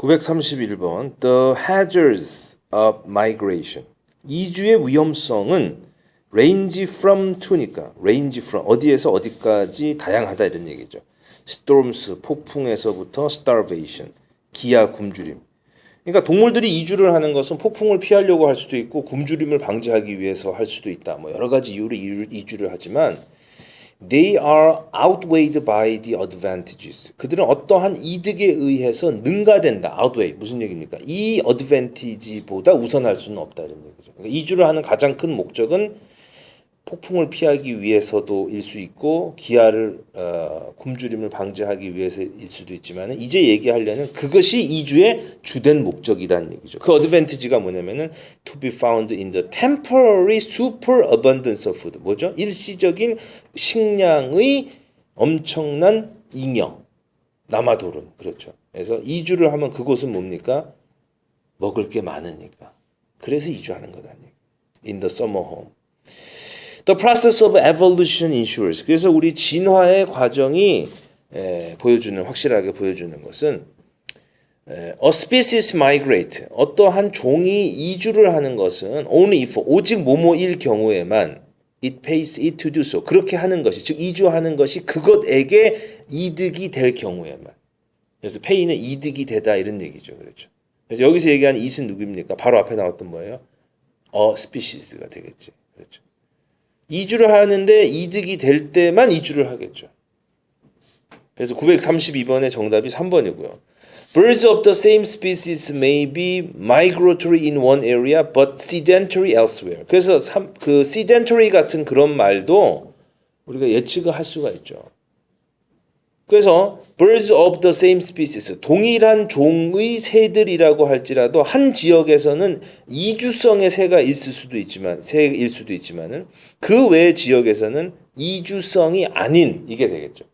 931번 The hazards of migration. 이주의 위험성은 range from to니까 range from 어디에서 어디까지 다양하다 이런 얘기죠. storms 폭풍에서부터 starvation 기아 굶주림. 그러니까 동물들이 이주를 하는 것은 폭풍을 피하려고 할 수도 있고 굶주림을 방지하기 위해서 할 수도 있다. 뭐 여러 가지 이유로 이주를 하지만 they are outweighed by the advantages. 그들은 어떠한 이득에 의해서 능가된다. outweigh 무슨 얘기입니까? 이 advantage보다 우선할 수는 없다 이런 얘기죠. 그러니까 이주를 하는 가장 큰 목적은 폭풍을 피하기 위해서도 일 수 있고 기아를 굶주림을 방지하기 위해서일 수도 있지만 이제 얘기하려는 그것이 이주의 주된 목적이라는 얘기죠. 그 어드밴티지가 뭐냐면은 to be found in the temporary superabundance of food. 뭐죠? 일시적인 식량의 엄청난 잉여, 남아도름. 그렇죠. 그래서 이주를 하면 그곳은 뭡니까? 먹을 게 많으니까. 그래서 이주하는 거다. In the summer home. The process of evolution ensures. 그래서 우리 진화의 과정이 확실하게 보여주는 것은 a species migrate. 어떠한 종이 이주를 하는 것은 only if 오직 뭐뭐일 경우에만 it pays it to do so. 그렇게 하는 것이 즉 이주하는 것이 그것에게 이득이 될 경우에만. 그래서 pay는 이득이 되다 이런 얘기죠. 그렇죠. 그래서 여기서 얘기하는 it은 누구입니까? 바로 앞에 나왔던 뭐예요? a species가 되겠지. 그렇죠. 이주를 하는데 이득이 될 때만 이주를 하겠죠. 그래서 932번의 정답이 3번이고요. Birds of the same species may be migratory in one area but sedentary elsewhere. 그래서 그 sedentary 같은 그런 말도 우리가 예측을 할 수가 있죠. 그래서 birds of the same species, 동일한 종의 새들이라고 할지라도 한 지역에서는 이주성의 새가 있을 수도 있지만 새일 수도 있지만은 그 외 지역에서는 이주성이 아닌 이게 되겠죠.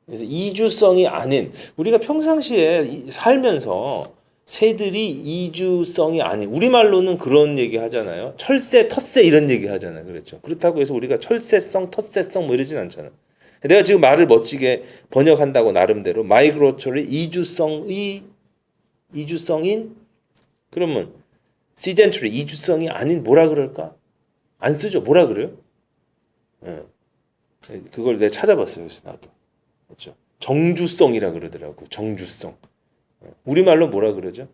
그래서 이주성이 아닌 우리가 평상시에 살면서 새들이 이주성이 아닌 우리말로는 그런 얘기 하잖아요. 철새, 텃새 이런 얘기 하잖아요. 그렇죠. 그렇다고 해서 우리가 철새성, 텃새성 뭐 이러진 않잖아요. 내가 지금 말을 멋지게 번역한다고 나름대로 마이그로토리 이주성인 그러면 시덴트리 이주성이 아닌 뭐라 그럴까? 안 쓰죠. 뭐라 그래요? 그걸 내가 찾아봤어요. 그래서 나도 그렇죠. 정주성이라 그러더라고. 정주성. 우리말로 뭐라 그러죠?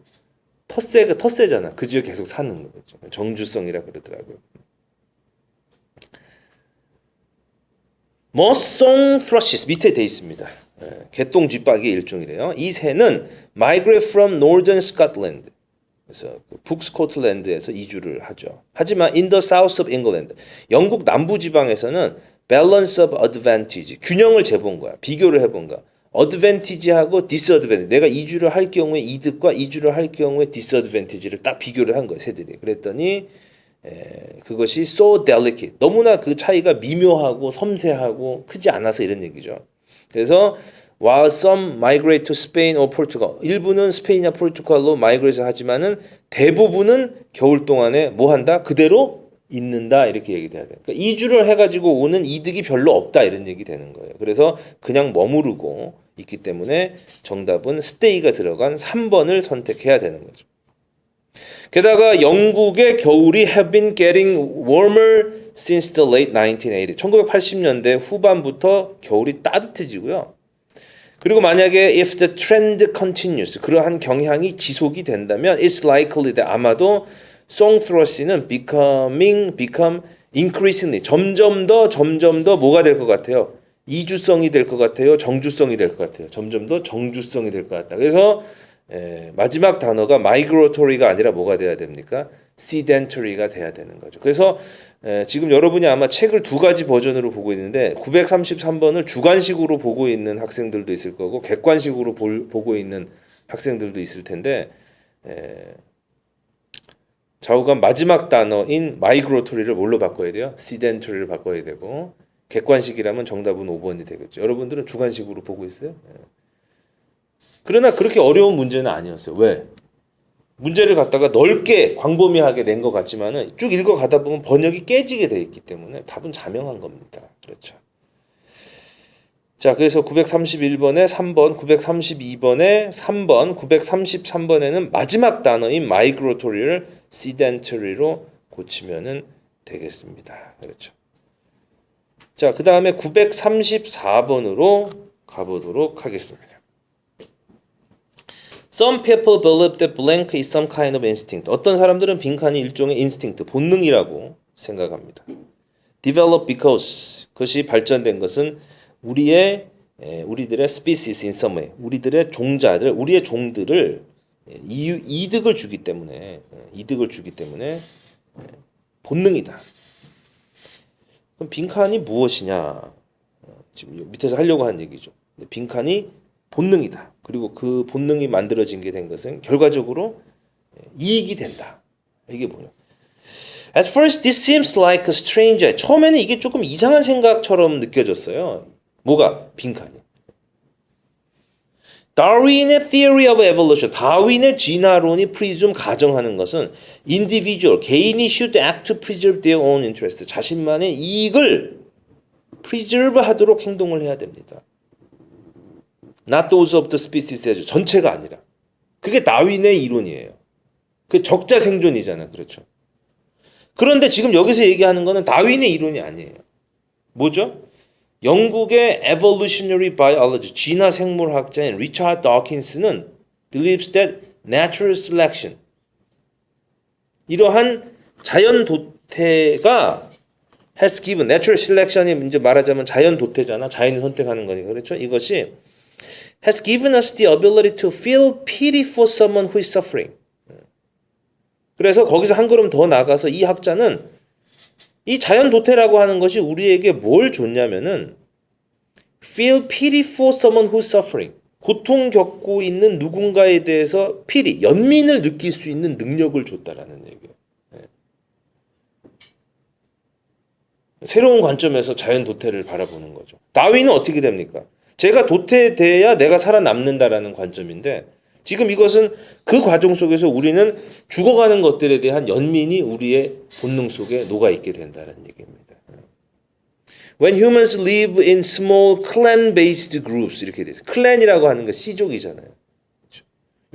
텃새잖아. 그 지역 계속 사는 거죠. 정주성이라 그러더라고요. 머송 thrushes 밑에 돼 있습니다. 개똥쥐박이의 일종이래요. 이 새는 migrate from northern Scotland. 그래서 북스코틀랜드에서 이주를 하죠. 하지만 in the south of England, 영국 남부 지방에서는 balance of advantage, 균형을 재본 거야. 비교를 해본 거야. advantage하고 disadvantage. 내가 이주를 할 경우에 이득과 이주를 할 경우에 disadvantage를 딱 비교를 한 거예요. 새들이. 그랬더니 그것이 so delicate. 너무나 그 차이가 미묘하고 섬세하고 크지 않아서 이런 얘기죠. 그래서 while some migrate to Spain or Portugal. 일부는 스페인이나 포르투갈로 마이그레이션 하지만은 대부분은 겨울 동안에 뭐 한다? 그대로 있는다 이렇게 얘기돼야 돼요. 그러니까 이주를 해가지고 오는 이득이 별로 없다 이런 얘기 되는 거예요. 그래서 그냥 머무르고 있기 때문에 정답은 stay가 들어간 3번을 선택해야 되는 거죠. 게다가 영국의 겨울이 have been getting warmer since the late 1980s. 1980년대 후반부터 겨울이 따뜻해지고요. 그리고 만약에 if the trend continues, 그러한 경향이 지속이 된다면 it's likely that 아마도 song thrus는 become increasingly 점점 더 뭐가 될 것 같아요? 이주성이 될 것 같아요? 정주성이 될 것 같아요? 점점 더 정주성이 될 것 같다. 그래서 마지막 단어가 migratory가 아니라 뭐가 돼야 됩니까? sedentary가 돼야 되는 거죠. 그래서 지금 여러분이 아마 책을 두 가지 버전으로 보고 있는데 933번을 주관식으로 보고 있는 학생들도 있을 거고 객관식으로 보고 있는 학생들도 있을 텐데 좌우간 마지막 단어인 migratory를 뭘로 바꿔야 돼요? sedentary를 바꿔야 되고 객관식이라면 정답은 5번이 되겠죠. 여러분들은 주관식으로 보고 있어요? 그러나 그렇게 어려운 문제는 아니었어요. 왜? 문제를 갖다가 넓게 광범위하게 낸 것 같지만은 쭉 읽어가다 보면 번역이 깨지게 돼 있기 때문에 답은 자명한 겁니다. 그렇죠. 자, 그래서 931번에 3번, 932번에 3번, 933번에는 마지막 단어인 migratory를 sedentary로 고치면은 되겠습니다. 그렇죠. 자, 그 다음에 934번으로 가보도록 하겠습니다. Some people believe that blank is some kind of instinct. 어떤 사람들은 빈칸이 일종의 instinct, 본능이라고 생각합니다. Develop because 그것이 발전된 것은 우리들의 species in some way, 우리들의 종자들, 우리의 종들을 이득을 주기 때문에 본능이다. 그럼 빈칸이 무엇이냐? 지금 밑에서 하려고 한 얘기죠. 빈칸이 본능이다. 그리고 그 본능이 만들어진 게 된 것은 결과적으로 이익이 된다. 이게 뭐냐? At first this seems like a strange idea. 처음에는 이게 조금 이상한 생각처럼 느껴졌어요. 뭐가? 빈칸이. 다윈의 theory of evolution, 다윈의 진화론이 presume 가정하는 것은 individual, 개인이 should act to preserve their own interest, 자신만의 이익을 preserve 하도록 행동을 해야 됩니다. Not those of the species, 전체가 아니라. 그게 다윈의 이론이에요. 그게 적자 생존이잖아. 그렇죠. 그런데 지금 여기서 얘기하는 거는 다윈의 이론이 아니에요. 뭐죠? 영국의 evolutionary biology, 진화 생물학자인 리처드 다킨스는 believes that natural selection, 이러한 자연 도태가 has given, natural selection이 이제 말하자면 자연 도태잖아. 자연이 선택하는 거니까. 그렇죠? 이것이 has given us the ability to feel pity for someone who is suffering. 그래서 거기서 한 걸음 더 나가서 이 학자는 이 자연 도태라고 하는 것이 우리에게 뭘 줬냐면은 feel pity for someone who's suffering. 고통 겪고 있는 누군가에 대해서 pity, 연민을 느낄 수 있는 능력을 줬다라는 얘기예요. 네. 새로운 관점에서 자연 도태를 바라보는 거죠. 다윈은 어떻게 됩니까? 제가 도태돼야 내가 살아남는다라는 관점인데 지금 이것은 그 과정 속에서 우리는 죽어가는 것들에 대한 연민이 우리의 본능 속에 녹아있게 된다는 얘기입니다. When humans live in small clan-based groups, 이렇게 돼서 클랜이라고 하는 건 씨족이잖아요. 그렇죠?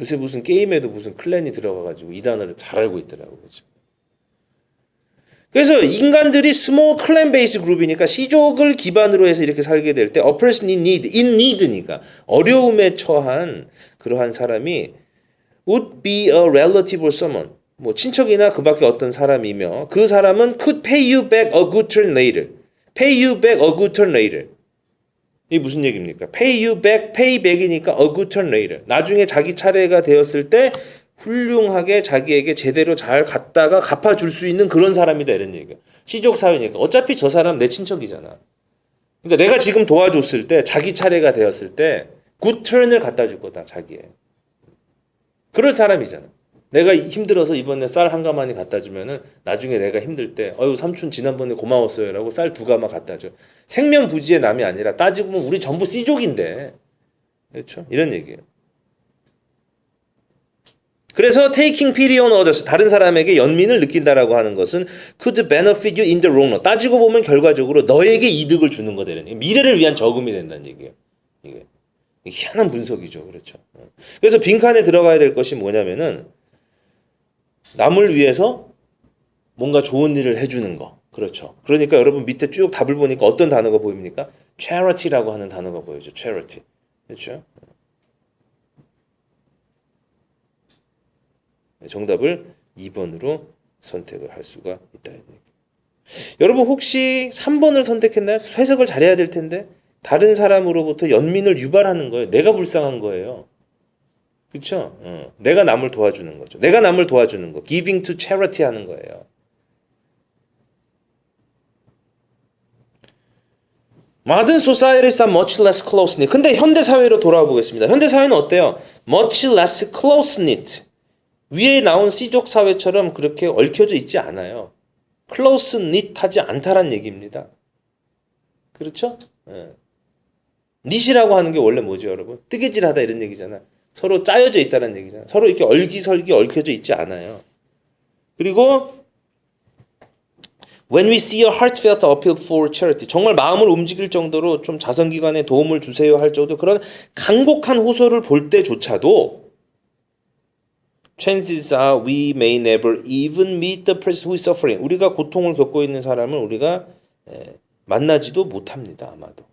요새 무슨 게임에도 무슨 클랜이 들어가가지고 이 단어를 잘 알고 있더라고요. 그렇죠? 그래서 인간들이 small clan-based group이니까 씨족을 기반으로 해서 이렇게 살게 될 때 a person in need니까 어려움에 처한 그러한 사람이 would be a relative or someone, 뭐 친척이나 그밖에 어떤 사람이며 그 사람은 could pay you back a good turn later. pay you back a good turn later. 이게 무슨 얘기입니까? pay you back, pay back이니까 a good turn later. 나중에 자기 차례가 되었을 때 훌륭하게 자기에게 제대로 잘 갖다가 갚아줄 수 있는 그런 사람이다 이런 얘기야. 시족 사회니까 어차피 저 사람 내 친척이잖아. 그러니까 내가 지금 도와줬을 때 자기 차례가 되었을 때 굿턴을 갖다 줄 거다 자기의. 그럴 사람이잖아. 내가 힘들어서 이번에 쌀 한 가마니 갖다 주면은 나중에 내가 힘들 때 어유 삼촌 지난번에 고마웠어요라고 쌀 2가마 갖다 줘. 생면부지의 남이 아니라 따지고 보면 우리 전부 씨족인데. 그렇죠? 이런 얘기예요. 그래서 taking pity on others, 다른 사람에게 연민을 느낀다라고 하는 것은 could benefit you in the long run. 따지고 보면 결과적으로 너에게 이득을 주는 거다. 미래를 위한 저금이 된다는 얘기예요. 이게 희한한 분석이죠. 그렇죠. 그래서 빈칸에 들어가야 될 것이 뭐냐면은 남을 위해서 뭔가 좋은 일을 해주는 거. 그렇죠. 그러니까 여러분 밑에 쭉 답을 보니까 어떤 단어가 보입니까? charity라고 하는 단어가 보이죠. charity. 그렇죠. 정답을 2번으로 선택을 할 수가 있다는 얘기. 여러분 혹시 3번을 선택했나요? 해석을 잘해야 될 텐데 다른 사람으로부터 연민을 유발하는 거예요. 내가 불쌍한 거예요. 그렇죠? 내가 남을 도와주는 거죠. 내가 남을 도와주는 거. giving to charity 하는 거예요. Modern societies are much less close-knit. 근데 현대 사회로 돌아와 보겠습니다. 현대 사회는 어때요? Much less close-knit. 위에 나온 C족 사회처럼 그렇게 얽혀져 있지 않아요. close-knit 하지 않다란 얘기입니다. 그렇죠? 네. knit이라고 하는 게 원래 뭐죠, 여러분? 뜨개질하다 이런 얘기잖아. 서로 짜여져 있다는 얘기잖아. 서로 이렇게 얼기설기 얽혀져 있지 않아요. 그리고 When we see a heartfelt appeal for charity, 정말 마음을 움직일 정도로 좀 자선기관에 도움을 주세요 할 정도 그런 간곡한 호소를 볼 때조차도 chances are we may never even meet the person who is suffering. 우리가 고통을 겪고 있는 사람을 우리가 만나지도 못합니다. 아마도.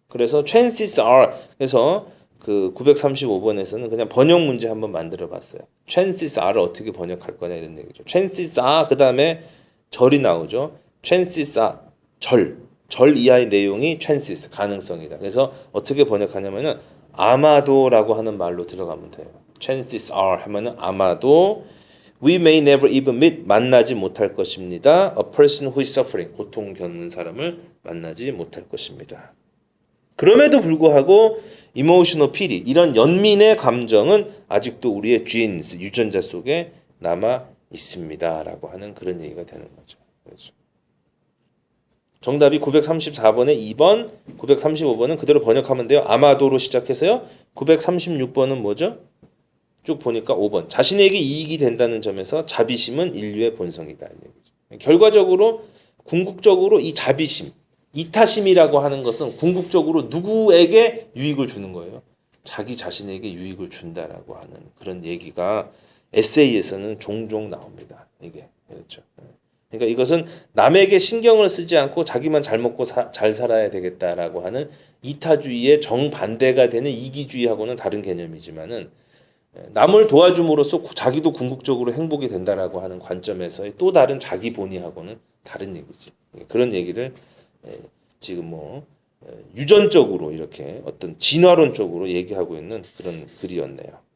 그래서 chances are 그래서 그 935번에서는 그냥 번역 문제 한번 만들어 봤어요. chances are를 어떻게 번역할 거냐 이런 얘기죠. chances are 그다음에 절이 나오죠. chances are 절 이하의 내용이 chances 가능성이다. 그래서 어떻게 번역하냐면은 아마도라고 하는 말로 들어가면 돼요. chances are 하면은 아마도 we may never even meet 만나지 못할 것입니다. a person who is suffering 고통 겪는 사람을 만나지 못할 것입니다. 그럼에도 불구하고 emotional pity 이런 연민의 감정은 아직도 우리의 genes 유전자 속에 남아 있습니다라고 하는 그런 얘기가 되는 거죠. 그렇죠. 정답이 934번에 2번, 935번은 그대로 번역하면 돼요. 아마도로 시작해서요. 936번은 뭐죠? 쭉 보니까 5번. 자신에게 이익이 된다는 점에서 자비심은 인류의 본성이다. 결과적으로 궁극적으로 이 자비심, 이타심이라고 하는 것은 궁극적으로 누구에게 유익을 주는 거예요? 자기 자신에게 유익을 준다라고 하는 그런 얘기가 에세이에서는 종종 나옵니다. 이게 그렇죠. 그러니까 이것은 남에게 신경을 쓰지 않고 자기만 잘 먹고 잘 살아야 되겠다라고 하는 이타주의의 정반대가 되는 이기주의하고는 다른 개념이지만은 남을 도와줌으로써 자기도 궁극적으로 행복이 된다라고 하는 관점에서의 또 다른 자기 본의하고는 다른 얘기지. 그런 얘기를 지금 뭐 유전적으로 이렇게 어떤 진화론적으로 얘기하고 있는 그런 글이었네요.